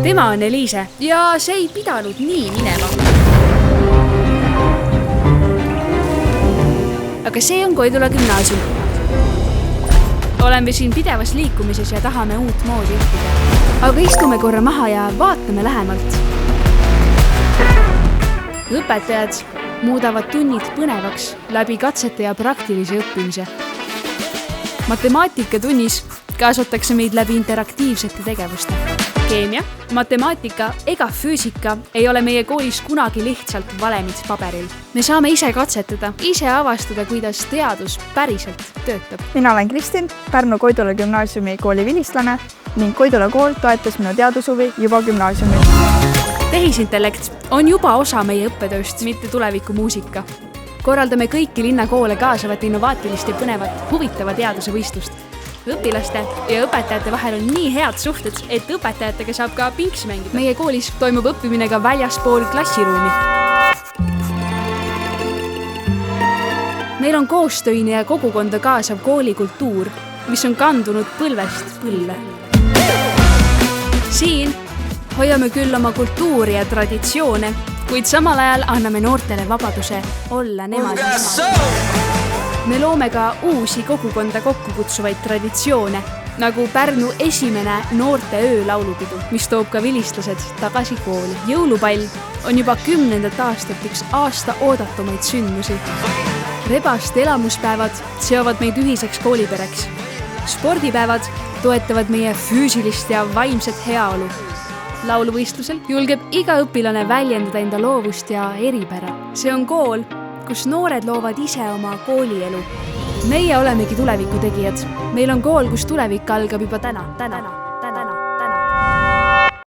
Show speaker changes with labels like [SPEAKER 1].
[SPEAKER 1] Tema on Eliise ja see ei pidanud nii minema. Aga see on Koidula gümnaasium. Oleme siin pidevas liikumises ja tahame uut moodi õppida. Aga istume korra maha ja vaatame lähemalt. Õpetajad muudavad tunnid põnevaks läbi katsete ja praktilise õppimise. Matemaatikatunnis kaasatakse meid läbi interaktiivsete tegevuste. Keemia, matemaatika ega füüsika ei ole meie koolis kunagi lihtsalt valemid paberil. Me saame ise katsetada, ise avastada, kuidas teadus päriselt töötab.
[SPEAKER 2] Mina olen Kristin, Pärnu Koidula gümnaasiumi kooli vilistlane ning Koidula kool toetas minu teadushuvi juba gümnaasiumil.
[SPEAKER 1] Tehisintellekt on juba osa meie õppetööst, mitte tuleviku muusika. Korraldame kõiki linnakoole kaasavat innovaatilist ja põnevat huvitava teaduse võistlust. Õpilaste ja õpetajate vahel on nii head suhted, et õpetajatega saab ka pinksi mängida. Meie koolis toimub õppimine ka väljaspool klassiruumi. Meil on koostöine ja kogukonda kaasav koolikultuur, mis on kandunud põlvest põlve. Siin hoiame küll oma kultuuri ja traditsioone, kuid samal ajal anname noortele vabaduse olla nemad ise. Me loome ka uusi kogukonda kokku kutsuvaid traditsioone, nagu Pärnu esimene noorte öölaulupidu, mis toob ka vilistlased tagasi kooli. Jõulupall on juba 10. aastat üks aasta oodatumaid sündmusi. Rebaste elamuspäevad seovad meid ühiseks koolipereks. Spordipäevad toetavad meie füüsilist ja vaimset heaolu. Lauluvõistlusel julgeb iga õpilane väljendada enda loovust ja eripära. See on kool, kus noored loovad ise oma koolielu. Meie olemegi tuleviku tegijad. Meil on kool, kus tulevik algab juba täna.